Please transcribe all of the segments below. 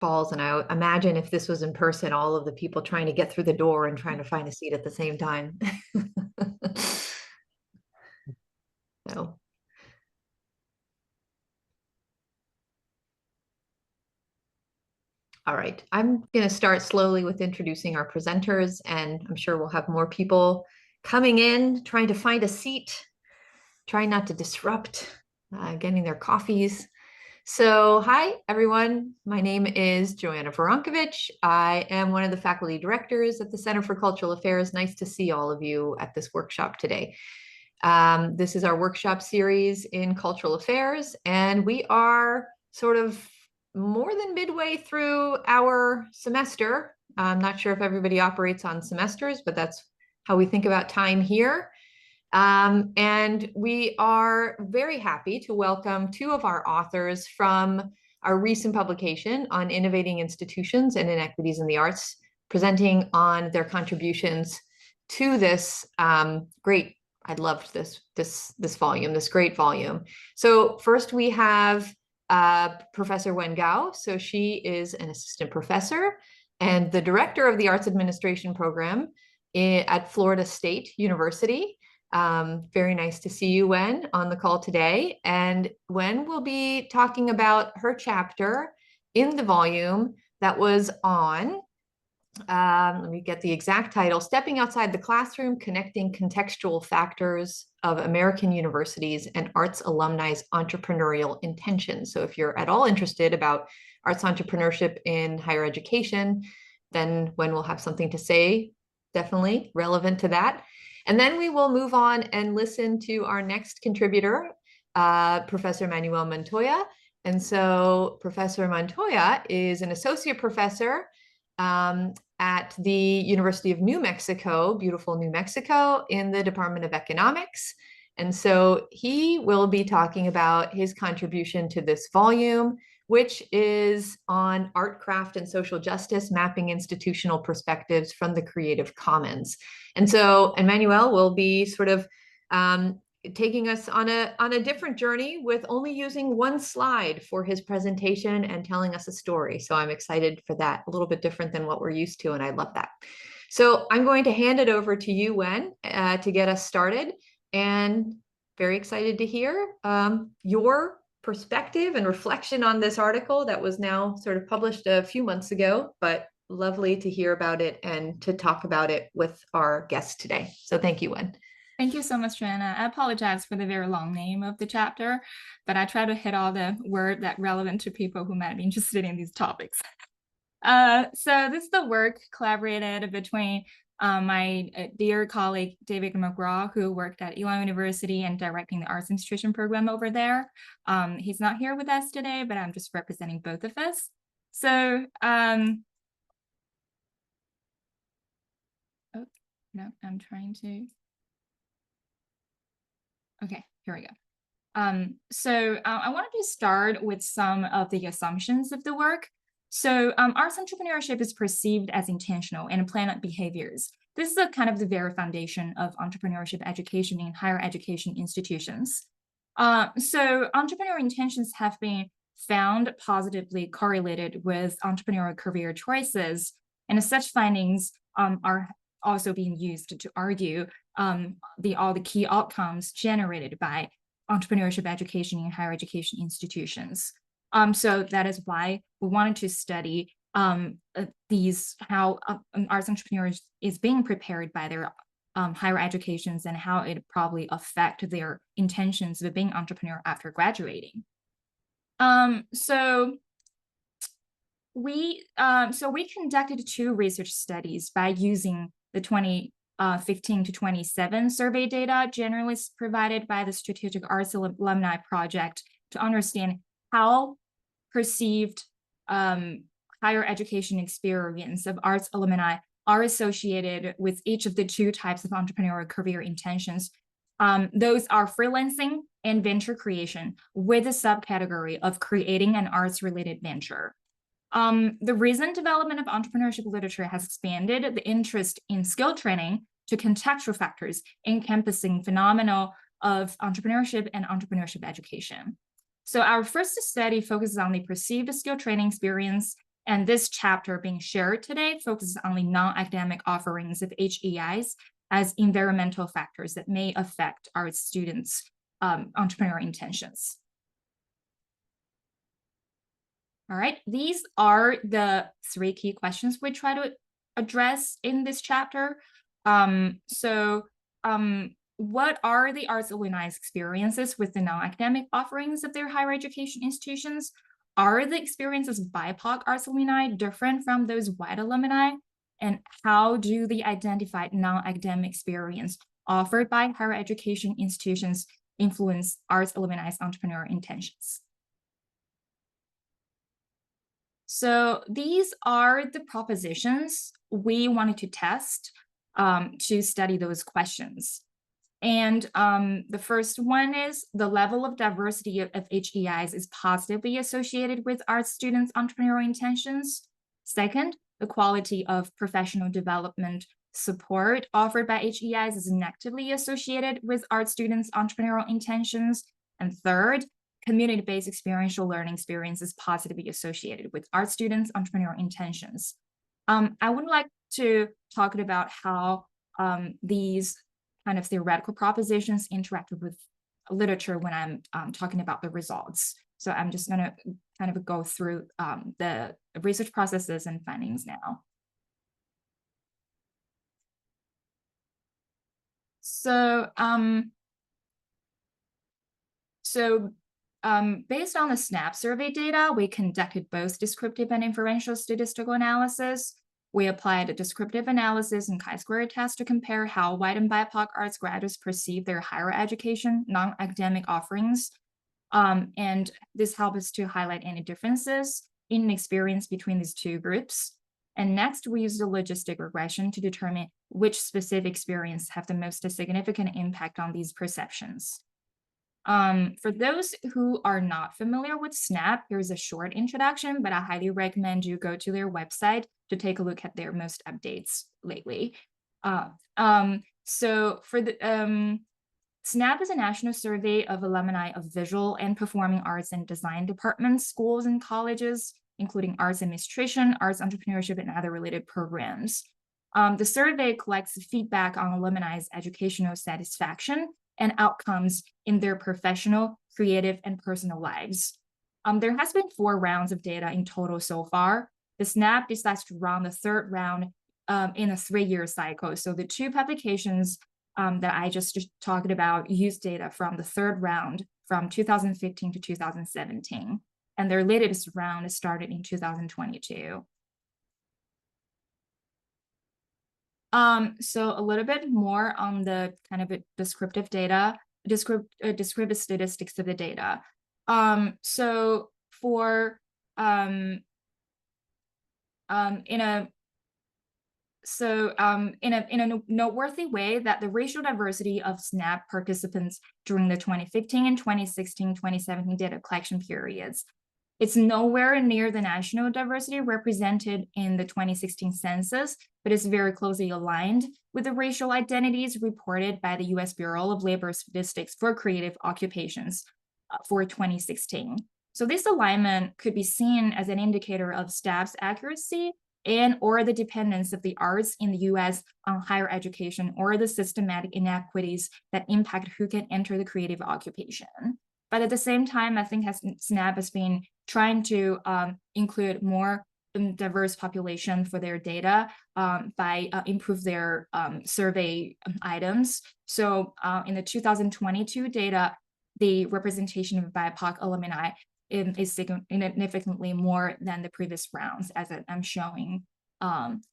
falls. And I imagine if this was in person, all of the people trying to get through the door and trying to find a seat at the same time. So. All right, I'm going to start slowly with introducing our presenters, and I'm sure we'll have more people coming in, trying to find a seat, trying not to disrupt, getting their coffees. So hi, everyone. My name is Joanna Veronkovich. I am one of the faculty directors at the Center for Cultural Affairs. Nice to see all of you at this workshop today. This is our workshop series in cultural affairs, and we are sort of more than midway through our semester. I'm not sure if everybody operates on semesters, but that's how we think about time here. And we are very happy to welcome two of our authors from our recent publication on Innovating Institutions and Inequities in the Arts, presenting on their contributions to this great, I loved this volume, this great volume. So first we have Professor Wen Guo. So she is an assistant professor and the director of the Arts Administration program at Florida State University. Very nice to see you, Wen, on the call today. And Wen will be talking about her chapter in the volume that was on, let me get the exact title, Stepping Outside the Classroom, Connecting Contextual Factors of American Universities and Arts Alumni's Entrepreneurial Intentions. So if you're at all interested about arts entrepreneurship in higher education, then Wen will have something to say, definitely relevant to that. And then we will move on and listen to our next contributor, Professor Manuel Montoya. And so Professor Montoya is an associate professor at the University of New Mexico, beautiful New Mexico, in the Department of Economics. And so he will be talking about his contribution to this volume, which is on art, craft, and social justice, mapping institutional perspectives from the Creative Commons. And so Emmanuel will be sort of taking us on a different journey with only using one slide for his presentation and telling us a story. So I'm excited for that, a little bit different than what we're used to, and I love that. So I'm going to hand it over to you, Wen, to get us started, and very excited to hear your perspective and reflection on this article that was now sort of published a few months ago, but lovely to hear about it and to talk about it with our guests today. So thank you, Wen. Thank you so much, Joanna. I apologize for the very long name of the chapter, but I try to hit all the words that relevant to people who might be interested in these topics. So this is the work collaborated between my dear colleague, David McGraw, who worked at Elon University and directing the Arts Institution program over there. He's not here with us today, but I'm just representing both of us. So, oh, no, I'm trying to. Okay, here we go. I wanted to start with some of the assumptions of the work. So arts entrepreneurship is perceived as intentional and planned behaviors. This is a kind of the very foundation of entrepreneurship education in higher education institutions. So entrepreneurial intentions have been found positively correlated with entrepreneurial career choices, and such findings are also being used to argue all the key outcomes generated by entrepreneurship education in higher education institutions. So that is why we wanted to study how arts entrepreneurs is being prepared by their higher educations and how it probably affect their intentions of being entrepreneur after graduating. So we conducted two research studies by using the 2015 to 27 survey data generally provided by the Strategic Arts Alumni Project to understand how perceived higher education experience of arts alumni are associated with each of the two types of entrepreneurial career intentions. Those are freelancing and venture creation, with a subcategory of creating an arts-related venture. The recent development of entrepreneurship literature has expanded the interest in skill training to contextual factors encompassing phenomena of entrepreneurship and entrepreneurship education. So our first study focuses on the perceived skill training experience And this chapter being shared today focuses on the non-academic offerings of HEIs as environmental factors that may affect our students' entrepreneurial intentions. All right, these are the 3 key questions we try to address in this chapter. What are the arts alumni's experiences with the non-academic offerings of their higher education institutions? Are the experiences of BIPOC arts alumni different from those white alumni? And how do the identified non-academic experience offered by higher education institutions influence arts alumni's entrepreneurial intentions? So these are the propositions we wanted to test to study those questions. And the first one is the level of diversity of HEIs is positively associated with art students' entrepreneurial intentions. Second, the quality of professional development support offered by HEIs is negatively associated with art students' entrepreneurial intentions. And third, community-based experiential learning experience is positively associated with art students' entrepreneurial intentions. I would like to talk about how these kind of theoretical propositions interact with literature when I'm talking about the results. So I'm just going to kind of go through the research processes and findings now. Based on the SNAP survey data, we conducted both descriptive and inferential statistical analysis. We applied a descriptive analysis and chi-square test to compare how white and BIPOC arts graduates perceive their higher education non-academic offerings. And this helps us to highlight any differences in experience between these 2 groups. And next, we used a logistic regression to determine which specific experience have the most significant impact on these perceptions. For those who are not familiar with SNAP, here's a short introduction, but I highly recommend you go to their website to take a look at their most updates lately. SNAP is a national survey of alumni of visual and performing arts and design departments, schools, and colleges, including arts administration, arts entrepreneurship, and other related programs. The survey collects feedback on alumni's educational satisfaction and outcomes in their professional, creative, and personal lives. There has been 4 rounds of data in total so far. The SNAP decides to run the 3rd round in a 3-year cycle. So the 2 publications that I just talked about use data from the 3rd round from 2015 to 2017. And their latest round started in 2022. So a little bit more on the kind of descriptive data, descriptive statistics of the data. In a noteworthy way that the racial diversity of SNAP participants during the 2015 and 2016-2017 data collection periods, it's nowhere near the national diversity represented in the 2016 census, but it's very closely aligned with the racial identities reported by the U.S. Bureau of Labor Statistics for creative occupations for 2016. So this alignment could be seen as an indicator of SNAP's accuracy and or the dependence of the arts in the U.S. on higher education or the systematic inequities that impact who can enter the creative occupation. But at the same time, I think SNAP has been trying to include more diverse population for their data by improve their survey items. So in the 2022 data, the representation of BIPOC alumni is significantly more than the previous rounds, as I'm showing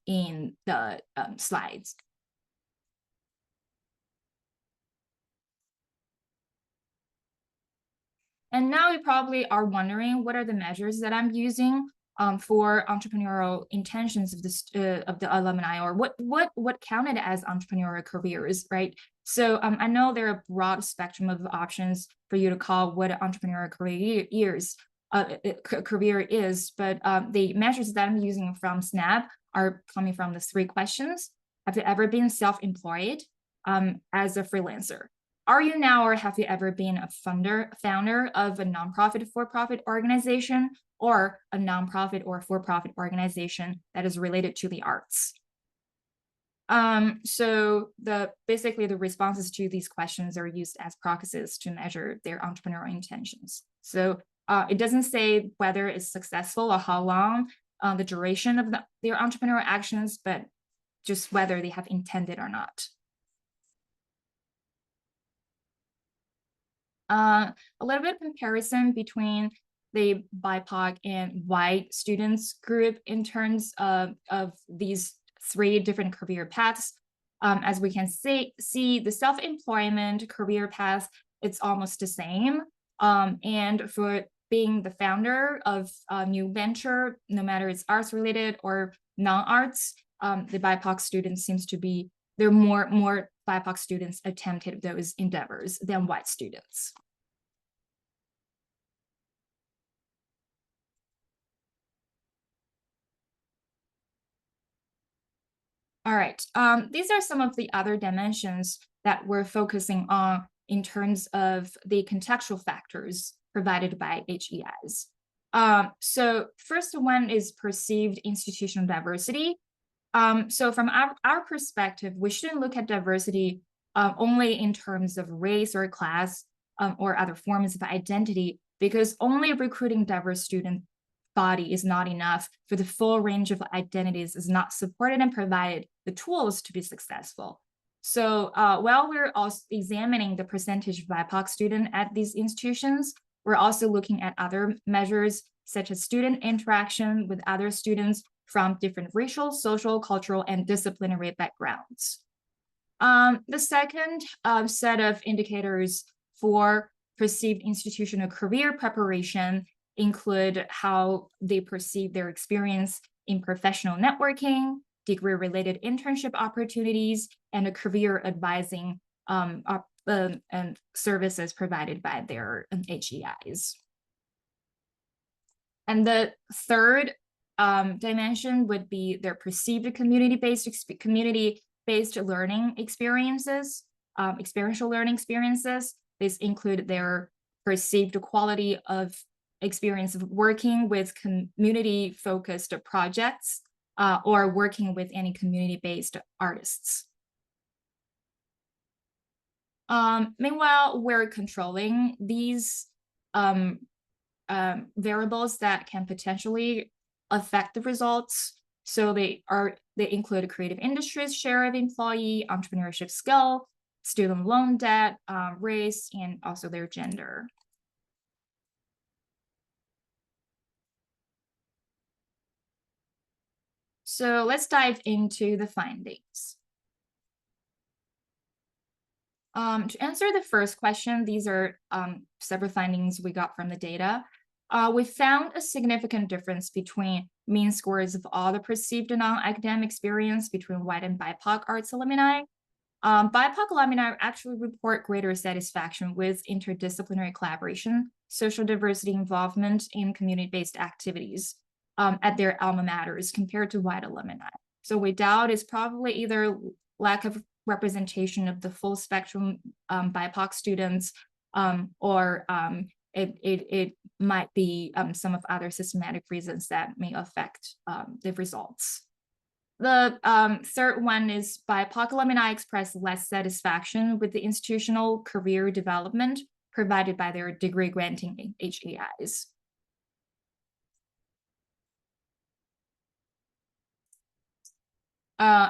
in the slides. And now you probably are wondering, what are the measures that I'm using for entrepreneurial intentions of the alumni, or what counted as entrepreneurial careers, right? So I know there are a broad spectrum of options for you to call what an entrepreneurial career is, but the measures that I'm using from SNAP are coming from the 3 questions. Have you ever been self-employed as a freelancer? are you now or have you ever been a founder of a nonprofit for-profit organization or a nonprofit or for-profit organization that is related to the arts? So basically the responses to these questions are used as proxies to measure their entrepreneurial intentions. So it doesn't say whether it's successful or how long the duration of their entrepreneurial actions, but just whether they have intended or not. A little bit of comparison between the BIPOC and white students group in terms of these 3 different career paths. As we can see the self-employment career path, it's almost the same. And for being the founder of a new venture, no matter it's arts related or non-arts, the BIPOC students seems to be, there are more BIPOC students attempted those endeavors than white students. All right, these are some of the other dimensions that we're focusing on in terms of the contextual factors provided by HEIs. So first one is perceived institutional diversity. So from our perspective, we shouldn't look at diversity only in terms of race or class or other forms of identity, because only recruiting diverse student body is not enough for the full range of identities is not supported and provided the tools to be successful. So while we're also examining the percentage of BIPOC student at these institutions, we're also looking at other measures such as student interaction with other students from different racial, social, cultural, and disciplinary backgrounds. The second set of indicators for perceived institutional career preparation include how they perceive their experience in professional networking, degree-related internship opportunities, and a career advising and services provided by their HEIs. And the third dimension would be their perceived community-based learning experiences, experiential learning experiences. These include their perceived quality of experience of working with community-focused projects or working with any community-based artists. Meanwhile, we're controlling these variables that can potentially affect the results. So they include creative industries, share of employee, entrepreneurship skill, student loan debt, race, and also their gender. So let's dive into the findings. To answer the first question, these are several findings we got from the data. We found a significant difference between mean scores of all the perceived non-academic experience between white and BIPOC arts alumni. BIPOC alumni actually report greater satisfaction with interdisciplinary collaboration, social diversity involvement in community-based activities at their alma maters compared to white alumni. So we doubt it's probably either lack of representation of the full spectrum BIPOC students or it might be some of other systematic reasons that may affect the results. The third one is BIPOC alumni express less satisfaction with the institutional career development provided by their degree granting HEIs.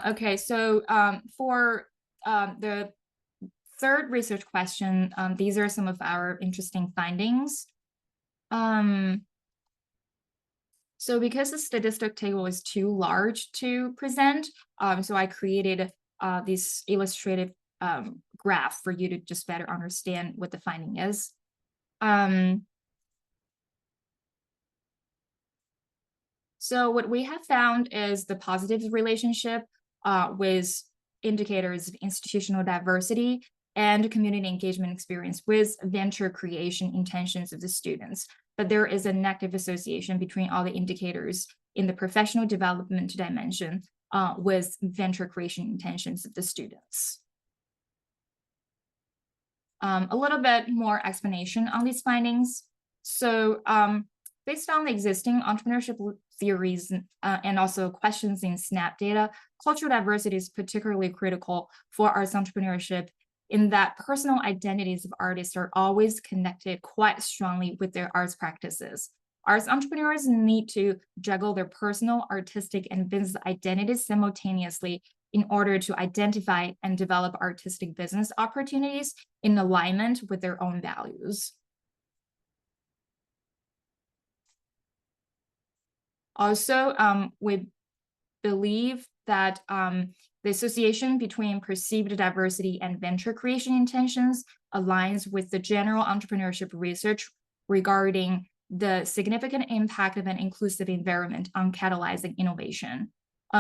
Okay, so for the third research question, these are some of our interesting findings. So because the statistic table is too large to present, so I created this illustrative graph for you to just better understand what the finding is. So what we have found is the positive relationship with indicators of institutional diversity and community engagement experience with venture creation intentions of the students. But there is a negative association between all the indicators in the professional development dimension with venture creation intentions of the students. a little bit more explanation on these findings. So based on the existing entrepreneurship theories and also questions in SNAP data, cultural diversity is particularly critical for arts entrepreneurship in that personal identities of artists are always connected quite strongly with their arts practices. Arts entrepreneurs need to juggle their personal, artistic, and business identities simultaneously in order to identify and develop artistic business opportunities in alignment with their own values. Also, we believe that the association between perceived diversity and venture creation intentions aligns with the general entrepreneurship research regarding the significant impact of an inclusive environment on catalyzing innovation.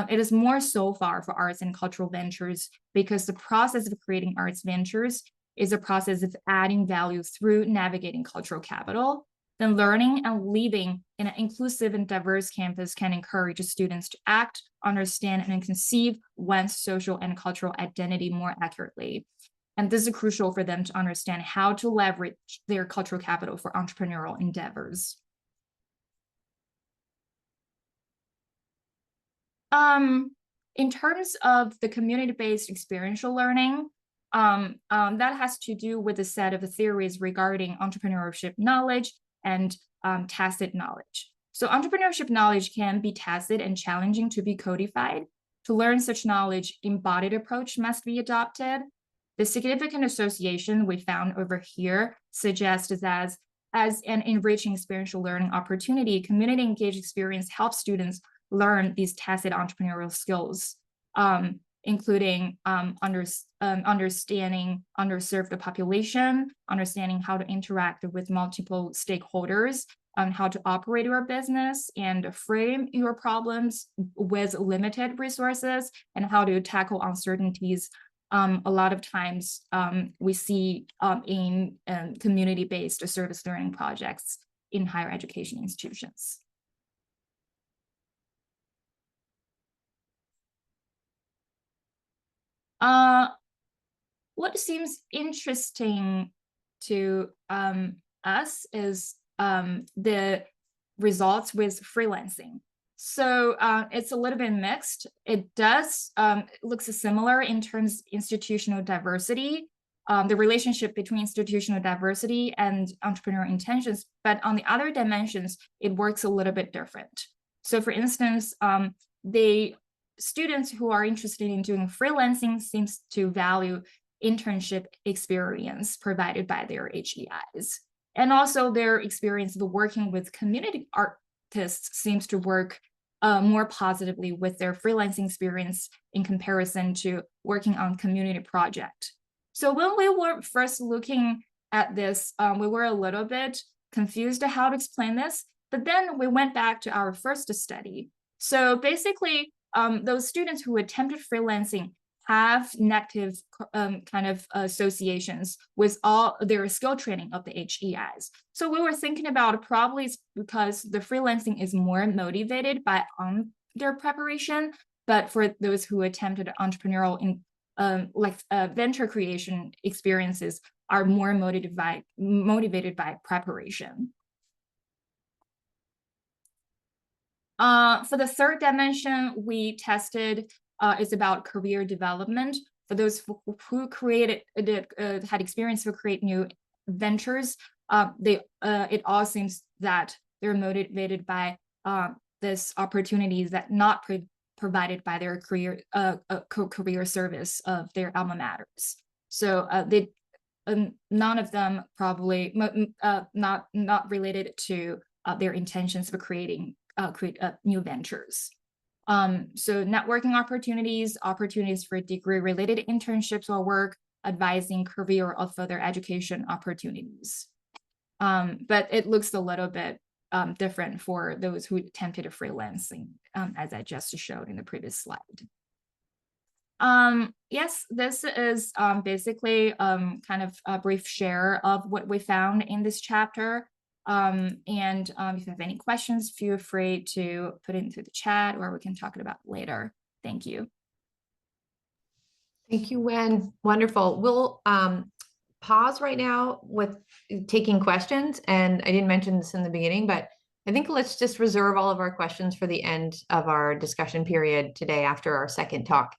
It is more so far for arts and cultural ventures because the process of creating arts ventures is a process of adding value through navigating cultural capital. Then learning and living in an inclusive and diverse campus can encourage students to act, understand, and conceive one's social and cultural identity more accurately. And this is crucial for them to understand how to leverage their cultural capital for entrepreneurial endeavors. In terms of the community-based experiential learning, that has to do with a set of theories regarding entrepreneurship knowledge and tacit knowledge. So entrepreneurship knowledge can be tacit and challenging to be codified. To learn such knowledge, embodied approach must be adopted. The significant association we found over here suggests that as an enriching experiential learning opportunity, community engaged experience helps students learn these tacit entrepreneurial skills, including understanding underserved population, understanding how to interact with multiple stakeholders, how to operate your business and frame your problems with limited resources, and how to tackle uncertainties. A lot of times we see in community-based service learning projects in higher education institutions. What seems interesting to us is the results with freelancing. So it's a little bit mixed. It does looks similar in terms of institutional diversity, the relationship between institutional diversity and entrepreneurial intentions. But on the other dimensions, it works a little bit different. So for instance, the students who are interested in doing freelancing seems to value internship experience provided by their HEIs. And also their experience of working with community artists seems to work more positively with their freelancing experience in comparison to working on community project. So when we were first looking at this, we were a little bit confused how to explain this, but then we went back to our first study. So basically, those students who attempted freelancing have negative kind of associations with all their skill training of the HEIs. So we were thinking about probably it's because the freelancing is more motivated by their preparation, but for those who attempted entrepreneurial venture creation experiences are more motivated by preparation. For the third dimension, we tested is about career development. For those who had experience to create new ventures, it all seems that they're motivated by this opportunities that not provided by their career service of their alma maters. So none of them probably not related to their intentions for create new ventures. So networking opportunities for degree-related internships or work, advising career or further education opportunities. But it looks a little bit different for those who attempted freelancing, as I just showed in the previous slide. Yes, this is basically kind of a brief share of what we found in this chapter. And if you have any questions, feel free to put it into the chat or we can talk about it later. Thank you. Thank you, Wen. Wonderful. We'll pause right now with taking questions. And I didn't mention this in the beginning, but I think let's just reserve all of our questions for the end of our discussion period today after our second talk.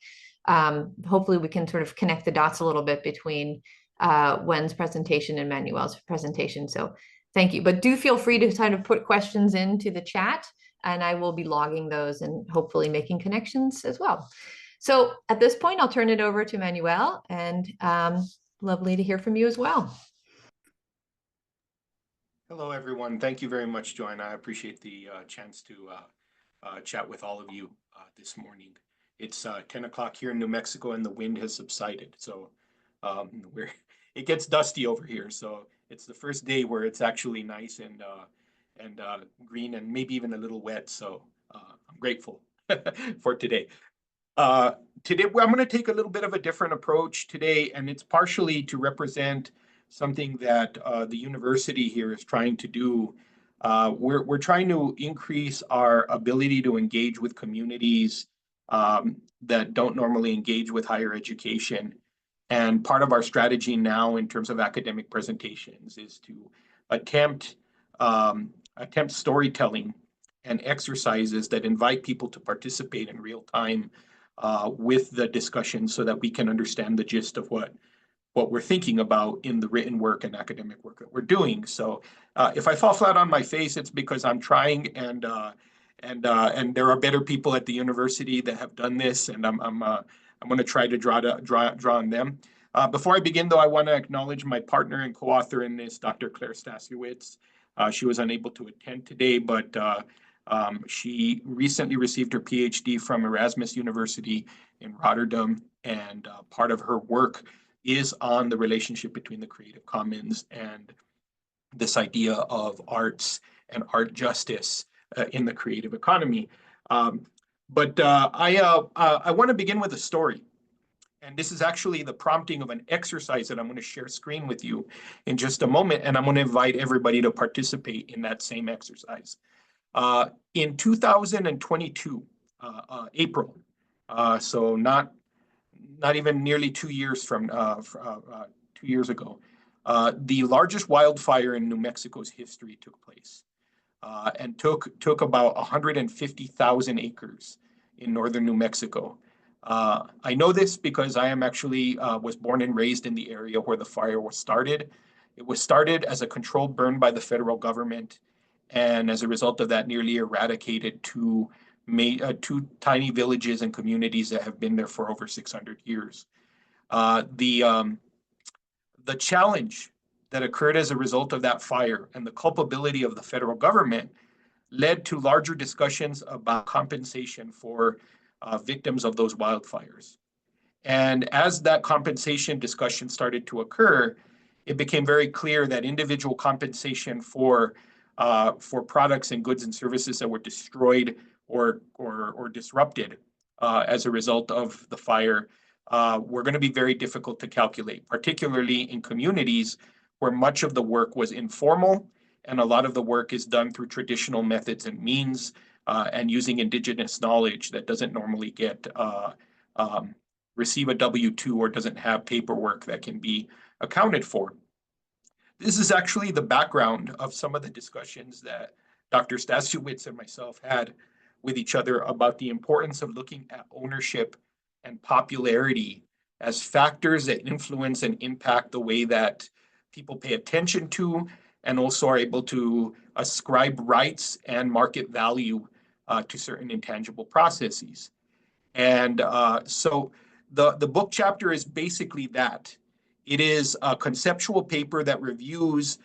Hopefully we can sort of connect the dots a little bit between Wen's presentation and Manuel's presentation. So thank you. But do feel free to kind of put questions into the chat, and I will be logging those and hopefully making connections as well. So at this point, I'll turn it over to Manuel, and lovely to hear from you as well. Hello, everyone. Thank you very much, Joanna. I appreciate the chance to chat with all of you this morning. It's 10 o'clock here in New Mexico, and the wind has subsided. So it gets dusty over here. So it's the first day where it's actually nice and green and maybe even a little wet. So I'm grateful for today. Today, I'm going to take a little bit of a different approach today, and it's partially to represent something that the university here is trying to do. We're trying to increase our ability to engage with communities that don't normally engage with higher education. And part of our strategy now in terms of academic presentations is to attempt storytelling and exercises that invite people to participate in real time with the discussion so that we can understand the gist of what we're thinking about in the written work and academic work that we're doing. So if I fall flat on my face, it's because I'm trying, and there are better people at the university that have done this, and I'm going to try to draw on them. Before I begin, though, I want to acknowledge my partner and co-author in this, Dr. Claire Stasiewicz. She was unable to attend today, but she recently received her PhD from Erasmus University in Rotterdam, and part of her work is on the relationship between the Creative Commons and this idea of arts and art justice in the creative economy. But I want to begin with a story. And this is actually the prompting of an exercise that I'm going to share screen with you in just a moment. And I'm going to invite everybody to participate in that same exercise. In 2022, April, so not even nearly 2 years from 2 years ago, the largest wildfire in New Mexico's history took place, and took about 150,000 acres in northern New Mexico. I know this because I am actually was born and raised in the area where the fire was started. It was started as a controlled burn by the federal government, and as a result of that, nearly eradicated two tiny villages and communities that have been there for over 600 years. The challenge that occurred as a result of that fire and the culpability of the federal government led to larger discussions about compensation for victims of those wildfires. And as that compensation discussion started to occur, it became very clear that individual compensation for products and goods and services that were destroyed or disrupted as a result of the fire were going to be very difficult to calculate, particularly in communities where much of the work was informal and a lot of the work is done through traditional methods and means and using indigenous knowledge that doesn't normally receive a W-2 or doesn't have paperwork that can be accounted for. This is actually the background of some of the discussions that Dr. Stasiewicz and myself had with each other about the importance of looking at ownership and popularity as factors that influence and impact the way that people pay attention to and also are able to ascribe rights and market value to certain intangible processes. And so the book chapter is basically that. It is a conceptual paper that reviews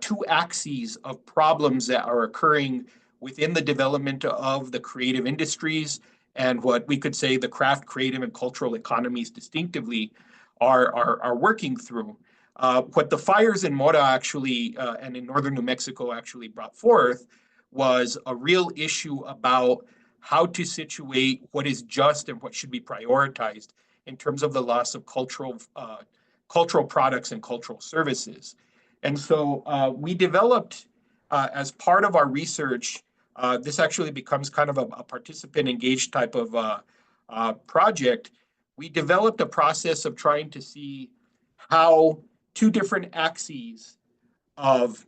two axes of problems that are occurring within the development of the creative industries and what we could say the craft, creative, and cultural economies distinctively are working through. What the fires in Mora actually and in northern New Mexico actually brought forth was a real issue about how to situate what is just and what should be prioritized in terms of the loss of cultural products and cultural services. And so we developed, as part of our research, this actually becomes kind of a participant engaged type of project. We developed a process of trying to see how two different axes of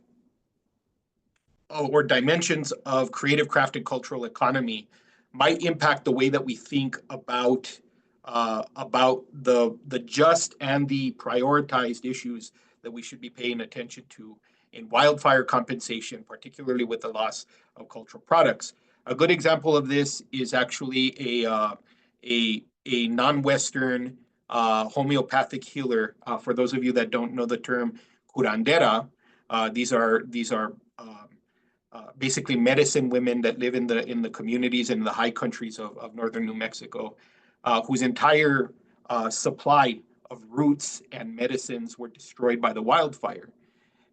or dimensions of creative craft and cultural economy might impact the way that we think about the just and the prioritized issues that we should be paying attention to in wildfire compensation, particularly with the loss of cultural products. A good example of this is actually a non-Western homeopathic healer. For those of you that don't know the term curandera, these are basically medicine women that live in the communities in the high countries of northern New Mexico, whose entire supply of roots and medicines were destroyed by the wildfire.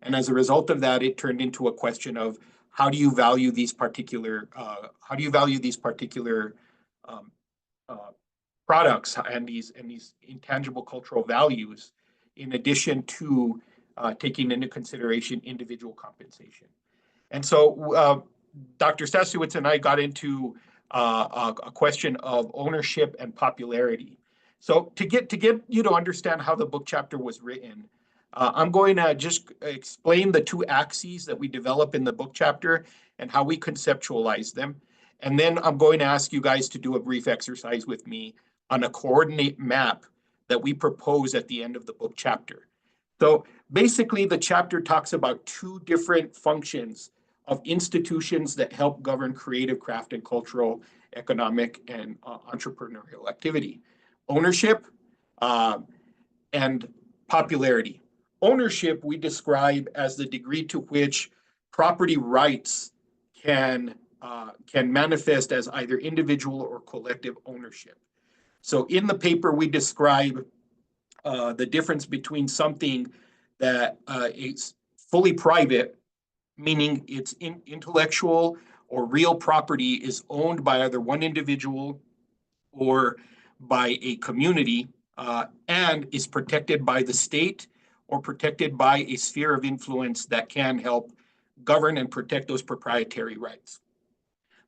And as a result of that, it turned into a question of how do you value these particular products and these intangible cultural values, in addition to taking into consideration individual compensation. And so Dr. Stasiewicz and I got into a question of ownership and popularity. So to get you to understand how the book chapter was written, I'm going to just explain the two axes that we develop in the book chapter and how we conceptualize them. And then I'm going to ask you guys to do a brief exercise with me on a coordinate map that we propose at the end of the book chapter. So basically, the chapter talks about two different functions of institutions that help govern creative, craft, and cultural, economic, and entrepreneurial activity. Ownership and popularity. Ownership we describe as the degree to which property rights can manifest as either individual or collective ownership. So in the paper, we describe the difference between something that is fully private, meaning its intellectual or real property is owned by either one individual or by a community, and is protected by the state or protected by a sphere of influence that can help govern and protect those proprietary rights.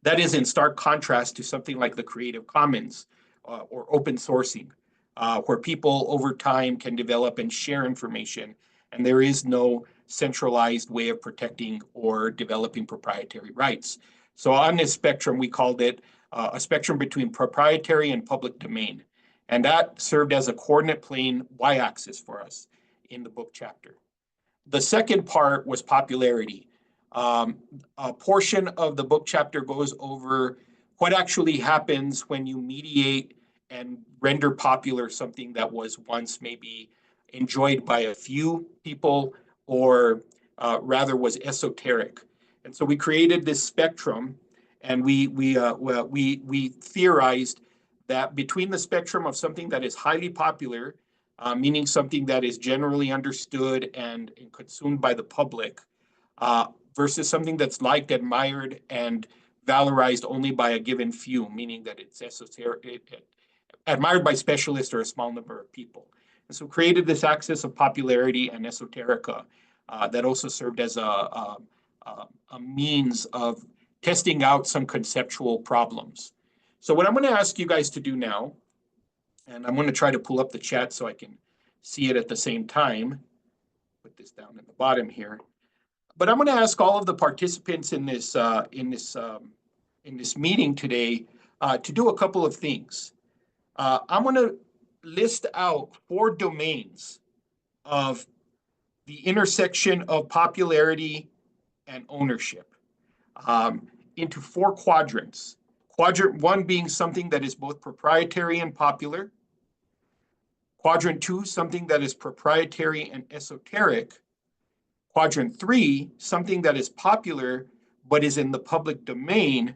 That is in stark contrast to something like the Creative Commons or open sourcing, where people over time can develop and share information, and there is no centralized way of protecting or developing proprietary rights. So on this spectrum, we called it a spectrum between proprietary and public domain. And that served as a coordinate plane y-axis for us in the book chapter. The second part was popularity. A portion of the book chapter goes over what actually happens when you mediate and render popular something that was once maybe enjoyed by a few people or rather was esoteric. And so we created this spectrum, and we theorized that between the spectrum of something that is highly popular, meaning something that is generally understood and consumed by the public, versus something that's liked, admired, and valorized only by a given few, meaning that it's esoteric, admired by specialists or a small number of people. And so created this axis of popularity and esoterica that also served as a means of testing out some conceptual problems. So what I'm going to ask you guys to do now, and I'm going to try to pull up the chat so I can see it at the same time. Put this down at the bottom here. But I'm going to ask all of the participants in this meeting today to do a couple of things. I'm going to list out 4 domains of the intersection of popularity and ownership into 4 quadrants. Quadrant 1 being something that is both proprietary and popular. Quadrant 2, something that is proprietary and esoteric. Quadrant 3, something that is popular but is in the public domain.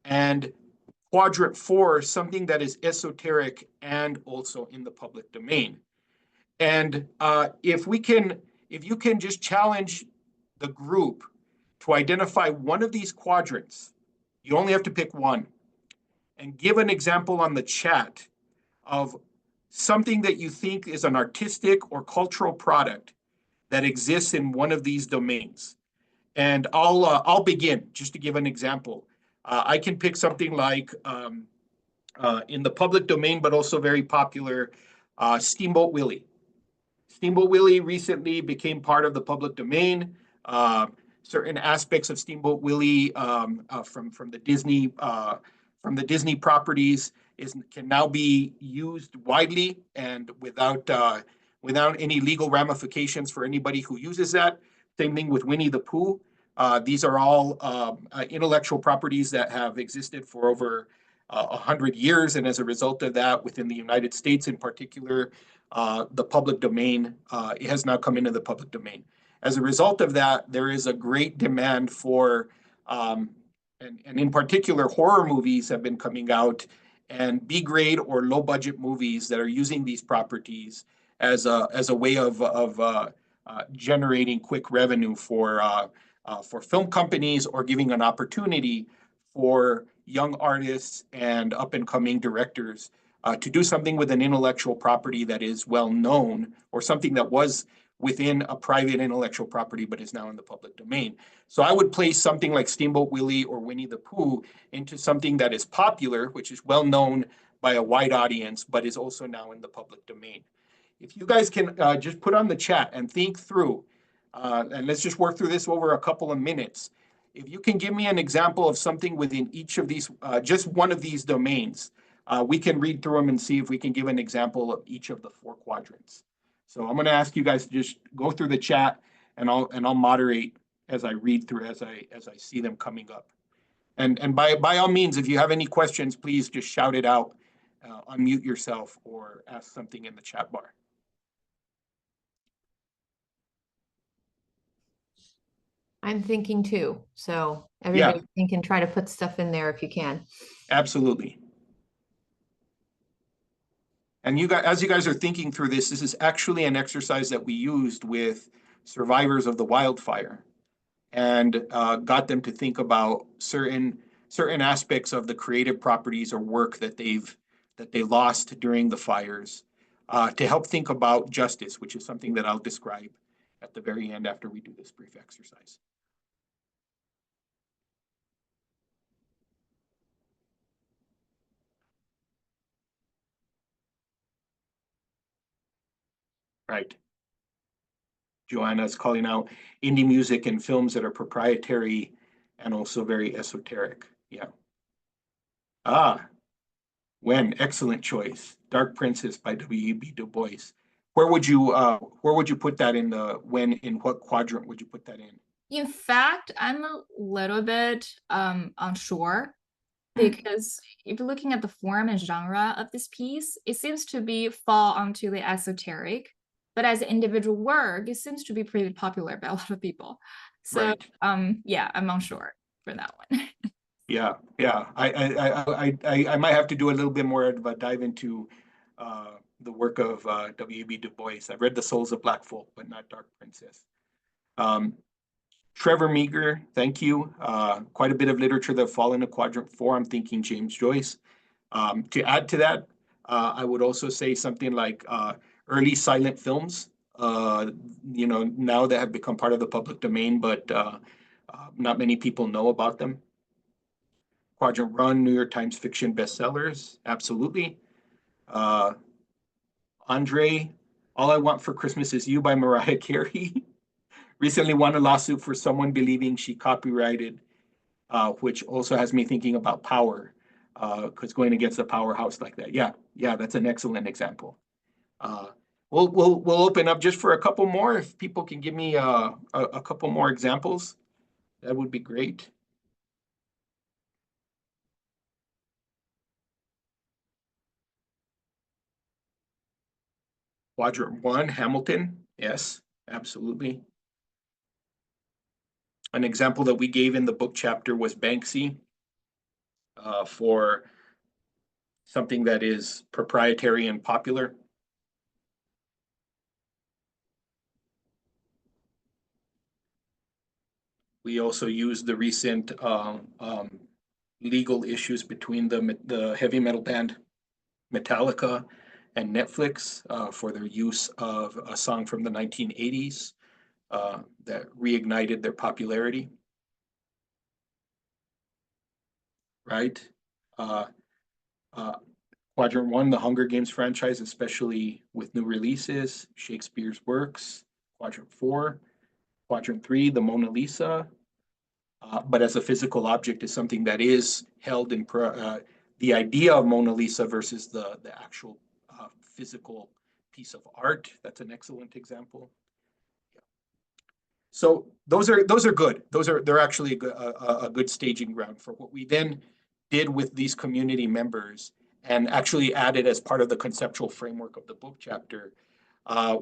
And quadrant 4, something that is esoteric and also in the public domain. And if you can just challenge the group to identify one of these quadrants, you only have to pick one, and give an example on the chat of something that you think is an artistic or cultural product that exists in one of these domains. And I'll begin just to give an example. I can pick something like in the public domain, but also very popular, Steamboat Willie. Steamboat Willie recently became part of the public domain. Certain aspects of Steamboat Willie from the Disney properties can now be used widely and without any legal ramifications for anybody who uses that. Same thing with Winnie the Pooh. These are all intellectual properties that have existed for over 100 years, and as a result of that, within the United States in particular, the public domain it has now come into the public domain. As a result of that, there is a great demand for, and in particular, horror movies have been coming out, and B-grade or low-budget movies that are using these properties as a way of generating quick revenue for film companies, or giving an opportunity for young artists and up-and-coming directors to do something with an intellectual property that is well known, or something that was within a private intellectual property but is now in the public domain. So I would place something like Steamboat Willie or Winnie the Pooh into something that is popular, which is well known by a wide audience, but is also now in the public domain. If you guys can just put on the chat and think through, and let's just work through this over a couple of minutes. If you can give me an example of something within each of these, just one of these domains, we can read through them and see if we can give an example of each of the 4 quadrants. So I'm going to ask you guys to just go through the chat, and I'll moderate as I read through, as I see them coming up. And by all means, if you have any questions, please just shout it out, unmute yourself, or ask something in the chat bar. I'm thinking too. So everybody can try to put stuff in there if you can. Absolutely. And you guys, as you guys are thinking through this, this is actually an exercise that we used with survivors of the wildfire, and got them to think about certain aspects of the creative properties or work that they lost during the fires, to help think about justice, which is something that I'll describe at the very end after we do this brief exercise. Right. Joanna's calling out indie music and films that are proprietary and also very esoteric. Yeah. Wen, excellent choice. Dark Princess by W.E.B. Du Bois. Where would you put that in the Wen? In what quadrant would you put that in? In fact, I'm a little bit unsure, because if you're looking at the form and genre of this piece, it seems to be fall onto the esoteric, but as an individual work, it seems to be pretty popular by a lot of people. So Right. yeah, I'm unsure for that one. Yeah. I might have to do a little bit more of a dive into the work of W.E.B. Du Bois. I've read The Souls of Black Folk, but not Dark Princess. Trevor Meager, thank you. Quite a bit of literature that fall into quadrant 4. I'm thinking James Joyce. To add to that, I would also say something like early silent films, now that have become part of the public domain, but not many people know about them. Quadrant Run, New York Times fiction bestsellers, absolutely. Andre, All I Want for Christmas Is You by Mariah Carey. Recently won a lawsuit for someone believing she copyrighted, which also has me thinking about Power, because going against a powerhouse like that. Yeah, that's an excellent example. We'll open up just for a couple more. If people can give me a couple more examples, that would be great. Quadrant 1, Hamilton. Yes, absolutely. An example that we gave in the book chapter was Banksy, for something that is proprietary and popular. We also used the recent legal issues between the heavy metal band Metallica and Netflix for their use of a song from the 1980s that reignited their popularity. Right? Quadrant 1, the Hunger Games franchise, especially with new releases, Shakespeare's works. Quadrant 4. Quadrant 3, the Mona Lisa, but as a physical object is something that is held in the idea of Mona Lisa versus the actual physical piece of art. That's an excellent example. Yeah. So those are good. They're actually a good staging ground for what we then did with these community members and actually added as part of the conceptual framework of the book chapter.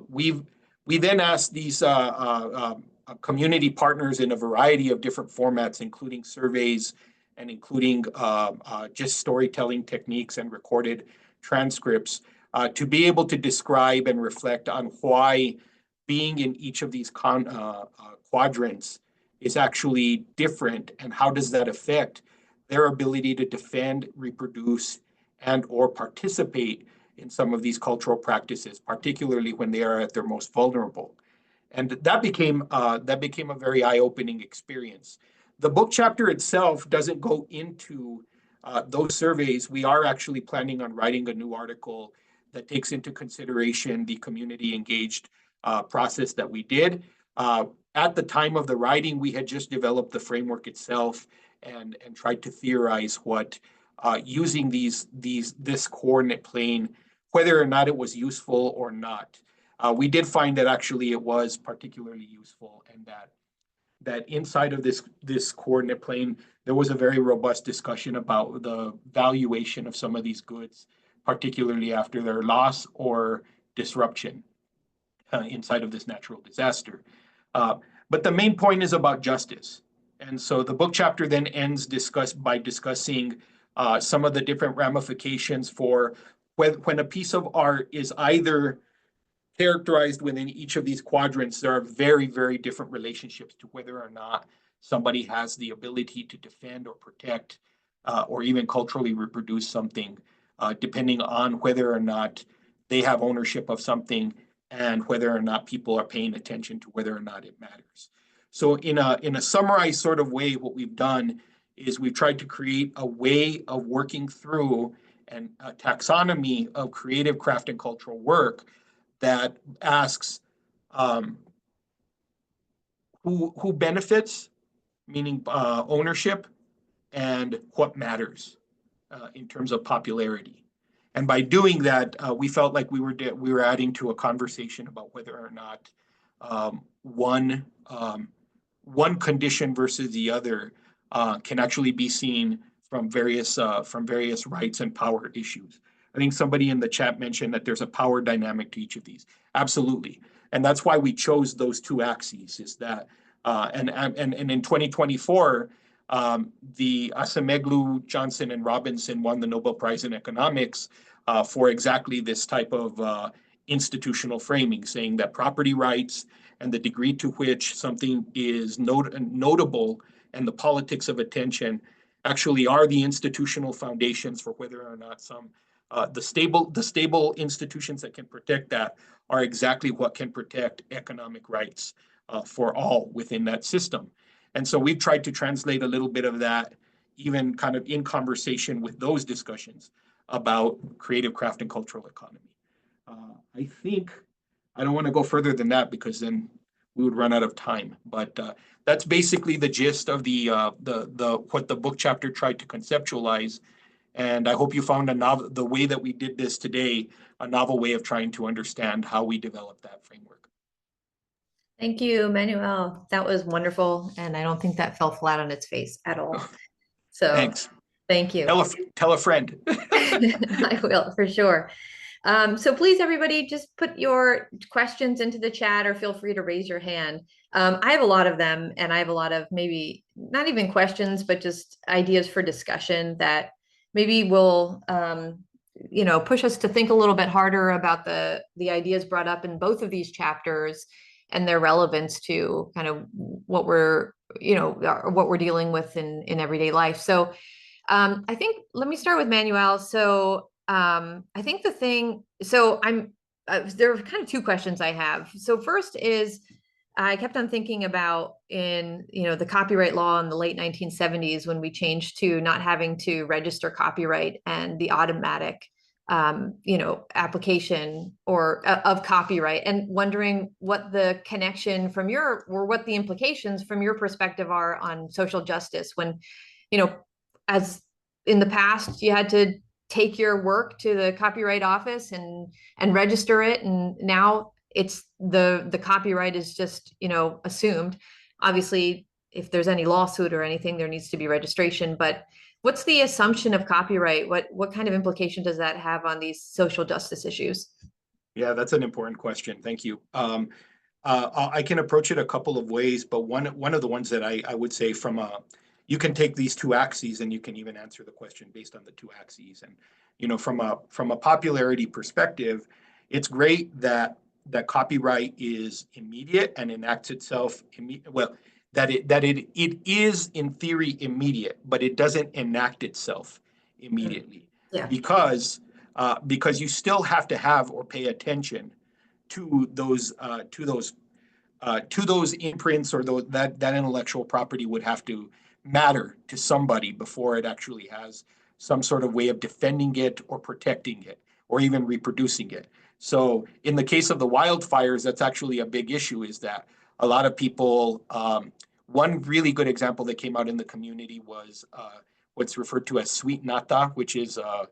We then asked these community partners in a variety of different formats, including surveys and including just storytelling techniques and recorded transcripts, to be able to describe and reflect on why being in each of these quadrants is actually different, and how does that affect their ability to defend, reproduce, and or participate in some of these cultural practices, particularly when they are at their most vulnerable. And that became a very eye-opening experience. The book chapter itself doesn't go into those surveys. We are actually planning on writing a new article that takes into consideration the community engaged process that we did. At the time of the writing, we had just developed the framework itself and tried to theorize what using this coordinate plane, whether or not it was useful or not. We did find that actually it was particularly useful, and that inside of this coordinate plane, there was a very robust discussion about the valuation of some of these goods, particularly after their loss or disruption inside of this natural disaster. But the main point is about justice. And so the book chapter then ends by discussing some of the different ramifications for when a piece of art is either characterized within each of these quadrants. There are very, very different relationships to whether or not somebody has the ability to defend or protect or even culturally reproduce something, depending on whether or not they have ownership of something and whether or not people are paying attention to whether or not it matters. So in a summarized sort of way, what we've done is we've tried to create a way of working through and a taxonomy of creative, craft, and cultural work that asks who benefits, meaning ownership, and what matters in terms of popularity. And by doing that, we felt like we were adding to a conversation about whether or not one condition versus the other can actually be seen from various rights and power issues. I think somebody in the chat mentioned that there's a power dynamic to each of these. Absolutely. And that's why we chose those two axes, is that, and in 2024, the Acemoglu, Johnson, and Robinson won the Nobel Prize in Economics for exactly this type of institutional framing, saying that property rights and the degree to which something is notable and the politics of attention actually are the institutional foundations for whether or not the stable institutions that can protect that are exactly what can protect economic rights for all within that system. And so we've tried to translate a little bit of that, even kind of in conversation with those discussions about creative, craft, and cultural economy. I think I don't want to go further than that because then we would run out of time. But that's basically the gist of what the book chapter tried to conceptualize. And I hope you found the way that we did this today, a novel way of trying to understand how we developed that framework. Thank you, Manuel. That was wonderful. And I don't think that fell flat on its face at all. So thanks. Thank you. Tell a friend. I will, for sure. So please, everybody, just put your questions into the chat or feel free to raise your hand. I have a lot of them, and I have a lot of maybe not even questions, but just ideas for discussion that maybe will push us to think a little bit harder about the ideas brought up in both of these chapters and their relevance to kind of what we're dealing with in everyday life. So I think, let me start with Manuel. So I think there are kind of two questions I have. So first is, I kept on thinking about in, the copyright law in the late 1970s, when we changed to not having to register copyright and the automatic application or of copyright, and wondering what the connection from what the implications from your perspective are on social justice when, as in the past, you had to take your work to the copyright office and register it, and now it's the copyright is just assumed. Obviously, if there's any lawsuit or anything, there needs to be registration, but what's the assumption of copyright? What kind of implication does that have on these social justice issues? Yeah, that's an important question. Thank you. I can approach it a couple of ways, but one of the ones that I would say you can take these two axes and you can even answer the question based on the two axes. And from a popularity perspective, it's great that copyright is immediate and enacts itself well, that it is in theory immediate, but it doesn't enact itself immediately. Yeah. Because you still have to have or pay attention to those imprints, or that intellectual property would have to matter to somebody before it actually has some sort of way of defending it or protecting it or even reproducing it. So in the case of the wildfires, that's actually a big issue, is that a lot of people, one really good example that came out in the community was what's referred to as sweet nata, which is a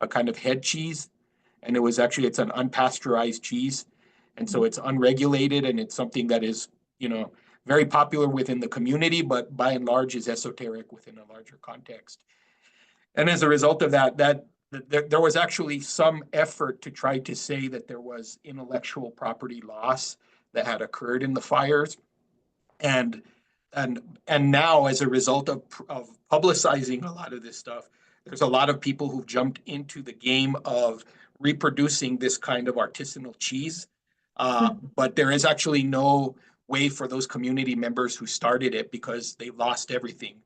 kind of head cheese. And it's an unpasteurized cheese. And so it's unregulated, and it's something that is, very popular within the community, but by and large is esoteric within a larger context. And as a result of that, there was actually some effort to try to say that there was intellectual property loss that had occurred in the fires. And now, as a result of publicizing a lot of this stuff, there's a lot of people who've jumped into the game of reproducing this kind of artisanal cheese. But there is actually no way for those community members who started it, because they lost everything,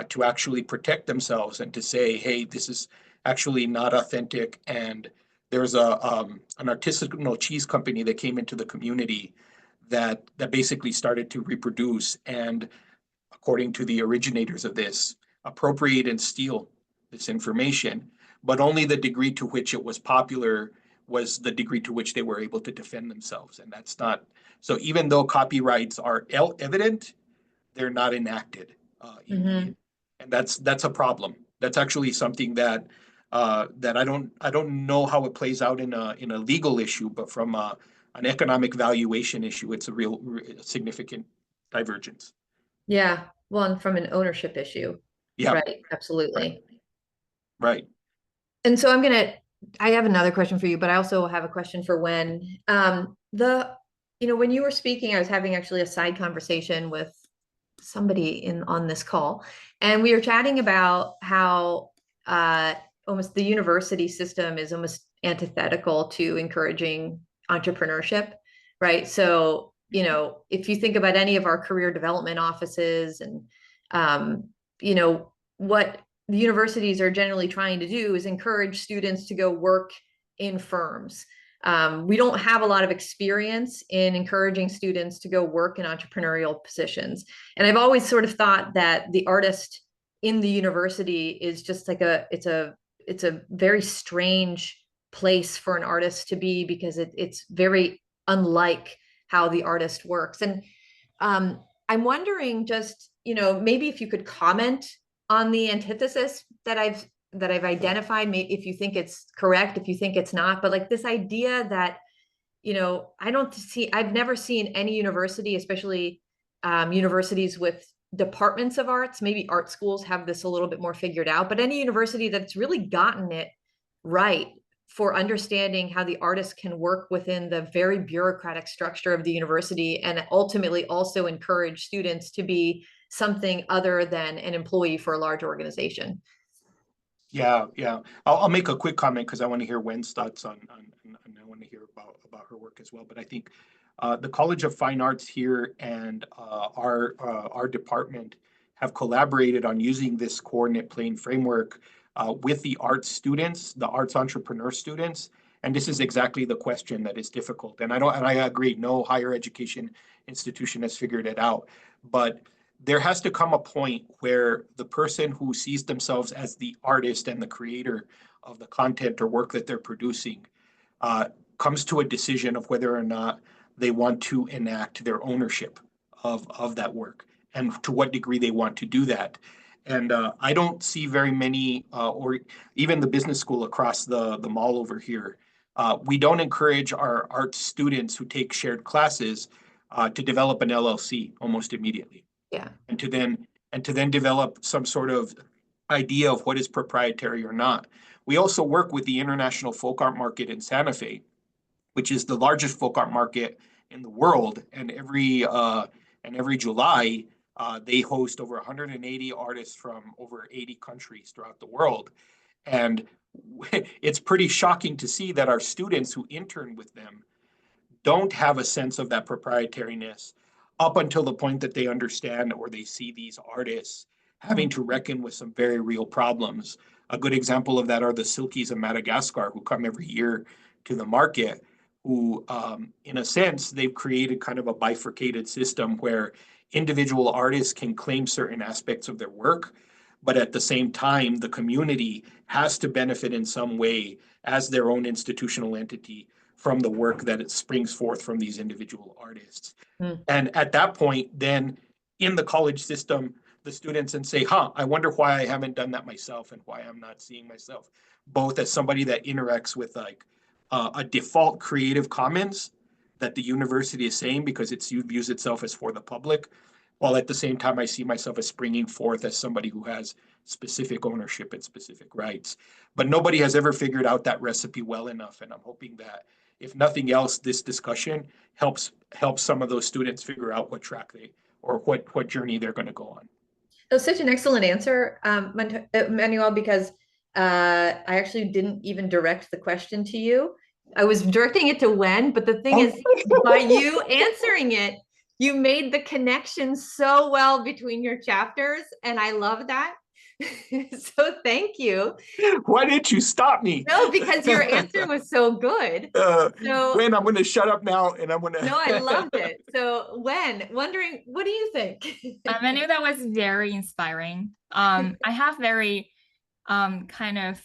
to actually protect themselves and to say, hey, this is actually not authentic. And there's an artisanal cheese company that came into the community that basically started to reproduce and, according to the originators of this, appropriate and steal this information, but only the degree to which it was popular was the degree to which they were able to defend themselves. And that's not, so even though copyrights are evident, they're not enacted. And that's a problem. That's actually something that I don't know how it plays out in a legal issue, but from an economic valuation issue, it's a real significant divergence. Yeah. Well, and from an ownership issue. Yeah. Right. Absolutely. Right. And so I have another question for you, but I also have a question for Wen. When you were speaking, I was having actually a side conversation with somebody on this call, and we were chatting about how almost the university system is almost antithetical to encouraging entrepreneurship, right? So, if you think about any of our career development offices and, what the universities are generally trying to do is encourage students to go work in firms. We don't have a lot of experience in encouraging students to go work in entrepreneurial positions. And I've always sort of thought that the artist in the university is just like it's a very strange place for an artist to be, because it's very unlike how the artist works. And I'm wondering, just, maybe if you could comment on the antithesis that I've identified, maybe if you think it's correct, if you think it's not, but like this idea that, I've never seen any university, especially universities with departments of arts, maybe art schools have this a little bit more figured out, but any university that's really gotten it right for understanding how the artist can work within the very bureaucratic structure of the university, and ultimately also encourage students to be something other than an employee for a large organization. Yeah. I'll make a quick comment because I want to hear Wen's thoughts and I want to hear about her work as well. But I think the College of Fine Arts here and our department have collaborated on using this coordinate plane framework with the arts students, the arts entrepreneur students. And this is exactly the question that is difficult. And I agree, no higher education institution has figured it out. But there has to come a point where the person who sees themselves as the artist and the creator of the content or work that they're producing comes to a decision of whether or not they want to enact their ownership of that work and to what degree they want to do that. And I don't see very many, or even the business school across the mall over here, we don't encourage our art students who take shared classes to develop an LLC almost immediately. Yeah. And to then develop some sort of idea of what is proprietary or not. We also work with the International Folk Art Market in Santa Fe, which is the largest folk art market in the world. And every July, they host over 180 artists from over 80 countries throughout the world. And it's pretty shocking to see that our students who intern with them don't have a sense of that proprietariness up until the point that they understand or they see these artists having to reckon with some very real problems. A good example of that are the Silkies of Madagascar, who come every year to the market, who, in a sense, they've created kind of a bifurcated system where individual artists can claim certain aspects of their work, but at the same time, the community has to benefit in some way as their own institutional entity from the work that it springs forth from these individual artists. Mm. And at that point, then in the college system, the students and say, I wonder why I haven't done that myself and why I'm not seeing myself both as somebody that interacts with like a default Creative Commons that the university is saying because it views itself as for the public, while at the same time I see myself as springing forth as somebody who has specific ownership and specific rights. But nobody has ever figured out that recipe well enough, and I'm hoping that if nothing else, this discussion helps some of those students figure out what track they or what journey they're going to go on. That's such an excellent answer, Manuel, because I actually didn't even direct the question to you. I was directing it to Wen, but the thing is, by you answering it, you made the connection so well between your chapters, and I love that. So thank you. Why didn't you stop me? No, because your answer was so good. So Wen, I'm going to shut up now, and I'm going to. No, I loved it. So Wen, wondering, what do you think? I knew that was very inspiring. I have very kind of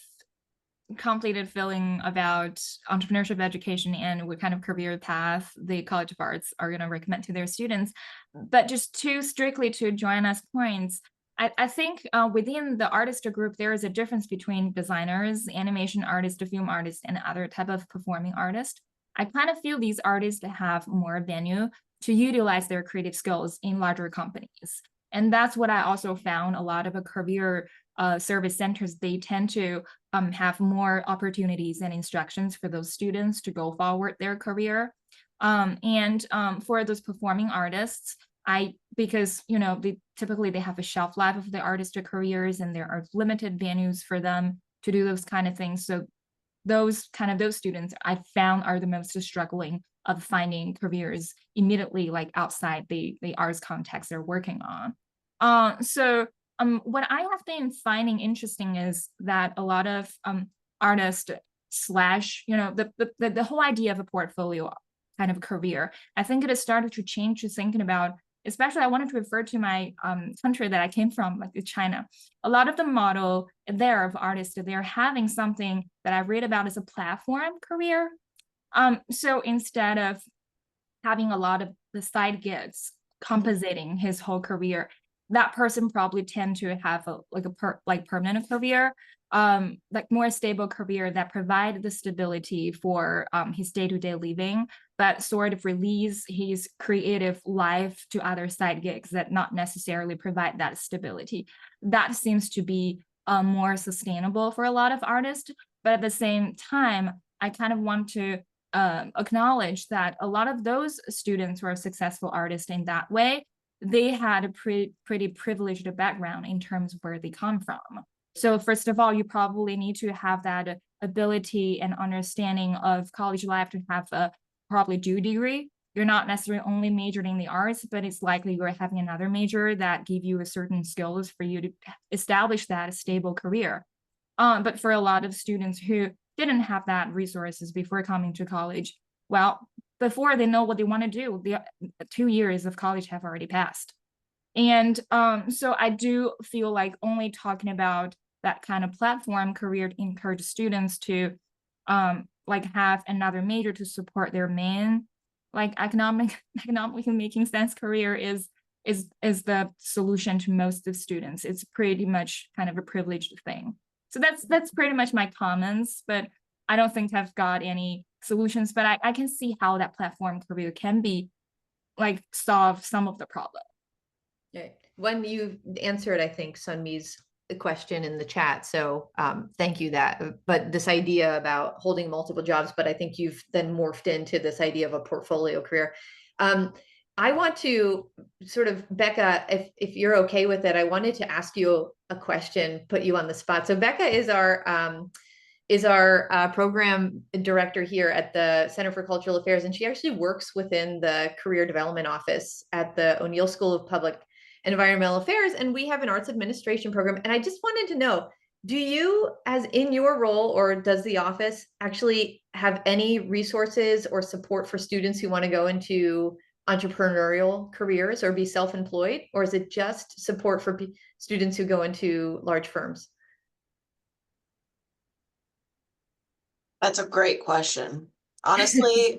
completed feeling about entrepreneurship education and what kind of career path the College of Arts are going to recommend to their students. But just strictly to Joanna's points, I think within the artist group, there is a difference between designers, animation artists, film artists, and other type of performing artists. I kind of feel these artists have more venue to utilize their creative skills in larger companies. And that's what I also found. A lot of career service centers, they tend to have more opportunities and instructions for those students to go forward their career. And for those performing artists, because they typically have a shelf life of the artist careers, and there are limited venues for them to do those kind of things. So those students I found are the most struggling of finding careers immediately, like outside the arts context they're working on. So what I have been finding interesting is that a lot of artists the whole idea of a portfolio kind of career, I think it has started to change to thinking about, especially I wanted to refer to my country that I came from, like China. A lot of the model there of artists, they're having something that I read about as a platform career. So instead of having a lot of the side gigs compensating his whole career, that person probably tend to have a permanent career, like more stable career that provide the stability for his day-to-day living, but sort of release his creative life to other side gigs that not necessarily provide that stability. That seems to be more sustainable for a lot of artists. But at the same time, I kind of want to acknowledge that a lot of those students who are successful artists in that way, they had a pretty privileged background in terms of where they come from. So first of all, you probably need to have that ability and understanding of college life to have a probably dual degree. You're not necessarily only majored in the arts, but it's likely you're having another major that give you a certain skills for you to establish that stable career. But for a lot of students who didn't have that resources before coming to college, well, before they know what they want to do, the 2 years of college have already passed. And so I do feel like only talking about that kind of platform career to encourage students to like have another major to support their main like economically making sense career is the solution to most of students. It's pretty much kind of a privileged thing. So that's pretty much my comments, but I don't think I've got any solutions, but I can see how that platform career can be like solve some of the problem. Okay. When you answered, I think, Sunmi's question in the chat. So thank you that. But this idea about holding multiple jobs, but I think you've then morphed into this idea of a portfolio career. I want to sort of, Becca, if you're okay with it, I wanted to ask you a question, put you on the spot. So Becca is our program director here at the Center for Cultural Affairs, and she actually works within the Career Development Office at the O'Neill School of Public and Environmental Affairs, and we have an arts administration program. And I just wanted to know, do you, as in your role, or does the office actually have any resources or support for students who want to go into entrepreneurial careers or be self-employed, or is it just support for students who go into large firms? That's a great question. Honestly,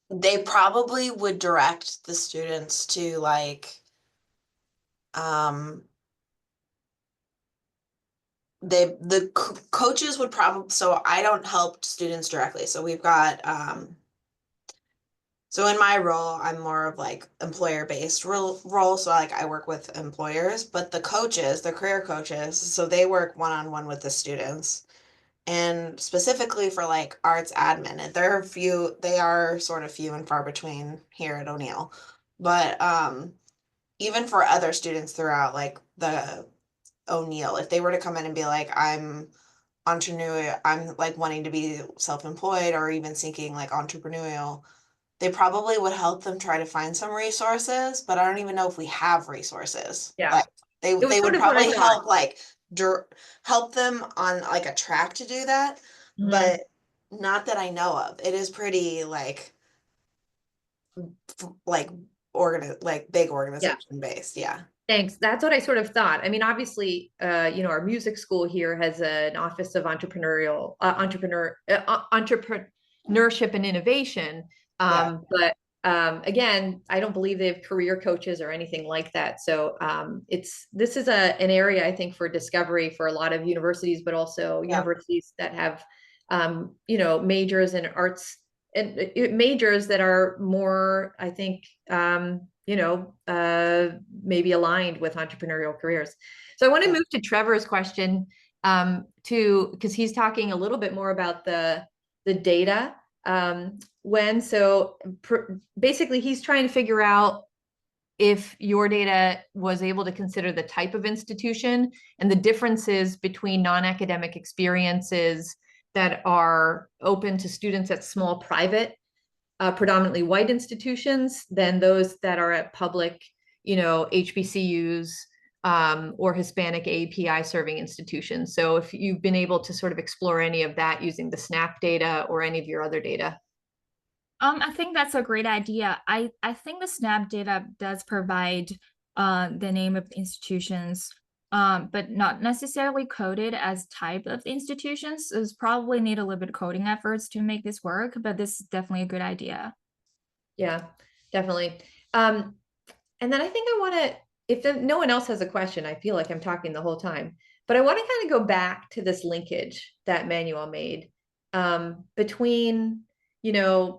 they probably would direct the students to like, the coaches would probably, so I don't help students directly. So we've got, so in my role, I'm more of like employer-based role. So like I work with employers, but the coaches, the career coaches, so they work one-on-one with the students. And specifically for like arts admin, and they are sort of few and far between here at O'Neill. But even for other students throughout like the O'Neill, if they were to come in and be like, I'm like wanting to be self-employed or even seeking like entrepreneurial, they probably would help them try to find some resources, but I don't even know if we have resources. Yeah. Like they was would sort of what I probably thought. help like help them on like a track to do that, Mhm. but not that I know of. It is pretty like big organization based. Yeah. Thanks. That's what I sort of thought. I mean, obviously, our music school here has an office of entrepreneurship and innovation. But again, I don't believe they have career coaches or anything like that. So this is an area, I think, for discovery for a lot of universities, but also universities that have majors in arts and majors that are more, I think, maybe aligned with entrepreneurial careers. So I want to move to Trevor's question because he's talking a little bit more about the data. Basically he's trying to figure out if your data was able to consider the type of institution and the differences between non-academic experiences that are open to students at small private predominantly white institutions than those that are at public, HBCUs or Hispanic API serving institutions. So if you've been able to sort of explore any of that using the SNAP data or any of your other data. I think that's a great idea. I think the SNAP data does provide the name of institutions, but not necessarily coded as type of institutions. So it's probably need a little bit of coding efforts to make this work, but this is definitely a good idea. Yeah, definitely. And then I think I want to, if no one else has a question, I feel like I'm talking the whole time, but I want to kind of go back to this linkage that Manuel made between, I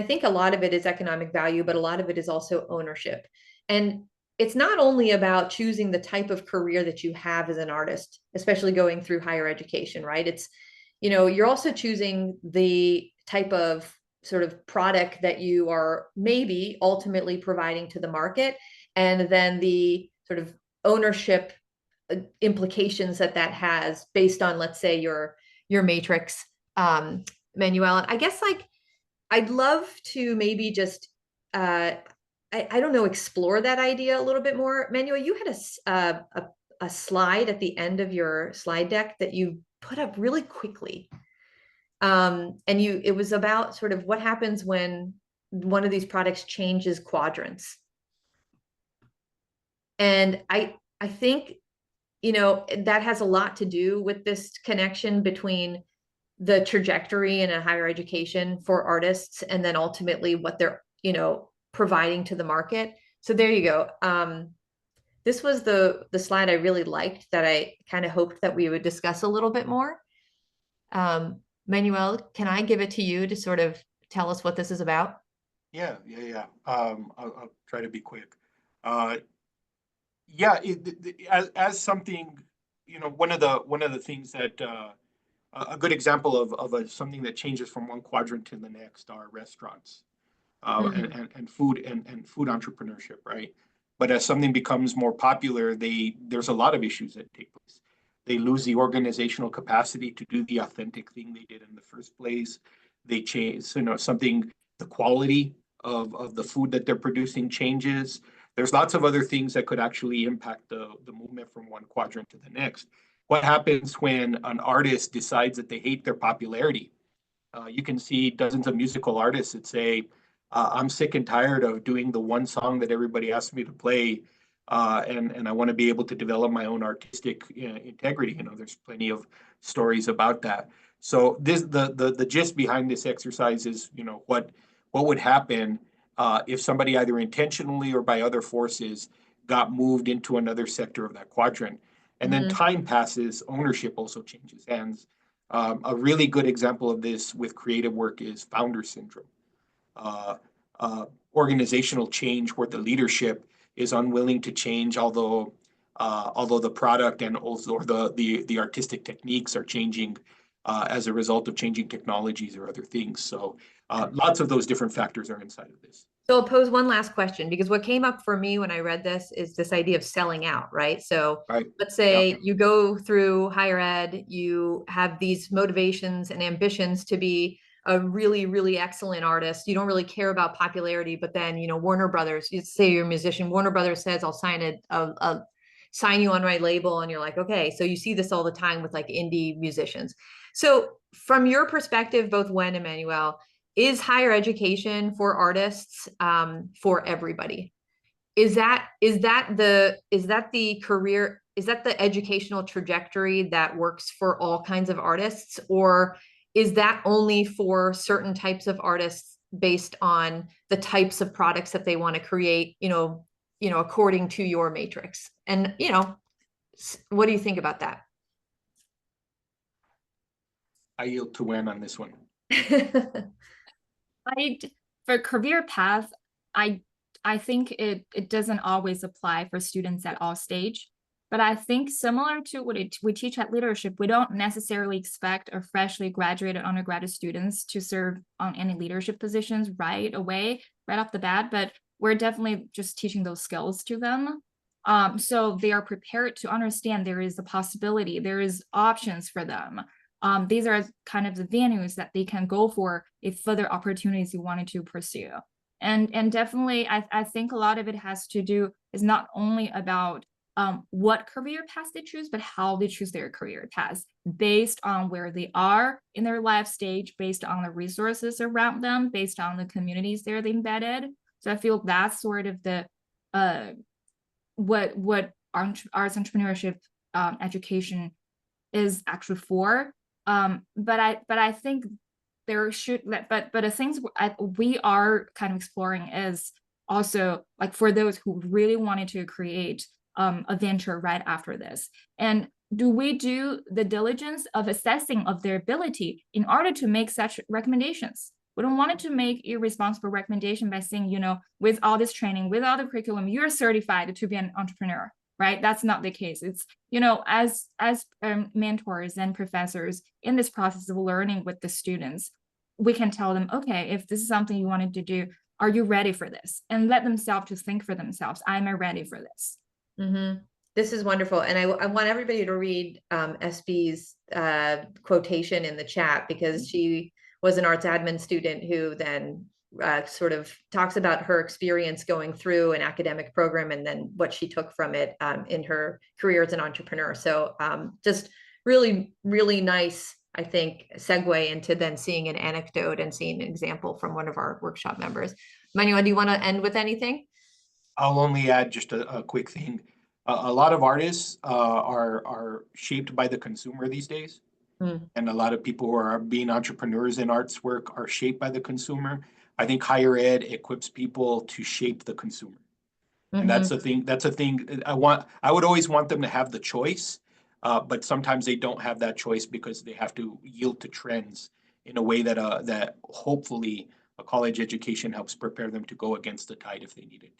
think a lot of it is economic value, but a lot of it is also ownership. And it's not only about choosing the type of career that you have as an artist, especially going through higher education, right? It's, you're also choosing the type of sort of product that you are maybe ultimately providing to the market, and then the sort of ownership implications that has based on, let's say, your matrix, Manuel. And I guess I'd love to maybe just I don't know, explore that idea a little bit more. Manuel, you had a slide at the end of your slide deck that you put up really quickly. And it was about sort of what happens when one of these products changes quadrants. And I think, you know, that has a lot to do with this connection between the trajectory in a higher education for artists and then ultimately what they're, you know, providing to the market. So there you go. This was the slide I really liked that I kind of hoped that we would discuss a little bit more. Manuel, can I give it to you to sort of tell us what this is about? Yeah. I'll try to be quick. Yeah, as something, you know, one of the things that a good example of something that changes from one quadrant to the next are restaurants, and food and food entrepreneurship, right? But as something becomes more popular, there's a lot of issues that take place. They lose the organizational capacity to do the authentic thing they did in the first place. They change, you know, something, the quality of the food that they're producing changes. There's lots of other things that could actually impact the movement from one quadrant to the next. What happens when an artist decides that they hate their popularity? You can see dozens of musical artists that say, I'm sick and tired of doing the one song that everybody asks me to play, and I want to be able to develop my own artistic integrity. You know, there's plenty of stories about that. So the gist behind this exercise is, you know, what would happen if somebody either intentionally or by other forces got moved into another sector of that quadrant. And then time passes, ownership also changes hands. A really good example of this with creative work is founder syndrome. Uh, Organizational change where the leadership is unwilling to change, although the product and also or the artistic techniques are changing as a result of changing technologies or other things. So lots of those different factors are inside of this. So I'll pose one last question, because what came up for me when I read this is this idea of selling out, right? So Right. let's say you go through higher ed, you have these motivations and ambitions to be a really, really excellent artist. You don't really care about popularity, but then, you know, Warner Brothers, you say you're a musician, Warner Brothers says, I'll sign you on my label. And you're like, okay. So you see this all the time with like indie musicians. So from your perspective, both Wen and Manuel, is higher education for artists for everybody? Is that the career, is that the educational trajectory that works for all kinds of artists, or is that only for certain types of artists based on the types of products that they want to create, according to your matrix? And what do you think about that? I yield to Wen on this one. For career path, I think it doesn't always apply for students at all stage. But I think similar to what we teach at leadership, we don't necessarily expect our freshly graduated undergraduate students to serve on any leadership positions right away, right off the bat. But we're definitely just teaching those skills to them. So they are prepared to understand there is a possibility, there is options for them. These are kind of the venues that they can go for if further opportunities you wanted to pursue. And definitely, I think a lot of it has to do is not only about what career path they choose, but how they choose their career paths based on where they are in their life stage, based on the resources around them, based on the communities they're embedded. So I feel that's sort of the what arts entrepreneurship education is actually for. But I think there should, but the things we are kind of exploring is also like for those who really wanted to create a venture right after this. And do we do the diligence of assessing of their ability in order to make such recommendations? We don't want it to make irresponsible recommendation by saying, with all this training, with all the curriculum, you're certified to be an entrepreneur, right? That's not the case. It's, as mentors and professors in this process of learning with the students, we can tell them, okay, if this is something you wanted to do, are you ready for this? And let themselves to think for themselves, am I ready for this? Mm-hmm. This is wonderful. And I want everybody to read SB's quotation in the chat, because she was an arts admin student who then sort of talks about her experience going through an academic program and then what she took from it in her career as an entrepreneur. So just really, really nice, I think, segue into then seeing an anecdote and seeing an example from one of our workshop members. Manuel, do you want to end with anything? I'll only add just a quick thing. A lot of artists are shaped by the consumer these days. Mm. And a lot of people who are being entrepreneurs in arts work are shaped by the consumer. I think higher ed equips people to shape the consumer. And that's Mhm. a thing, I would always want them to have the choice. But sometimes they don't have that choice because they have to yield to trends in a way that hopefully a college education helps prepare them to go against the tide if they need it.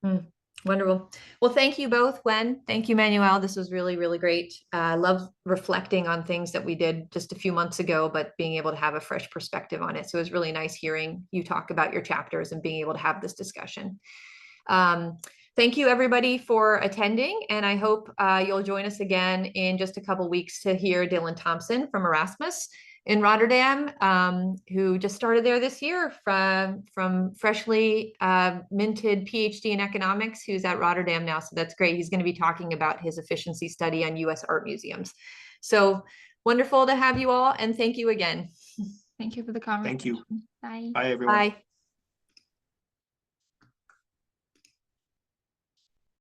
Mm. Wonderful. Well, thank you both, Wen. Thank you, Manuel. This was really, really great. I love reflecting on things that we did just a few months ago, but being able to have a fresh perspective on it. So it was really nice hearing you talk about your chapters and being able to have this discussion. Thank you, everybody, for attending. And I hope you'll join us again in just a couple weeks to hear Dylan Thompson from Erasmus in Rotterdam, who just started there this year from freshly minted PhD in economics, who's at Rotterdam now. So that's great. He's going to be talking about his efficiency study on US art museums. So wonderful to have you all. And thank you again. Thank you for the conversation. Thank you. Bye. Bye, everyone. Bye.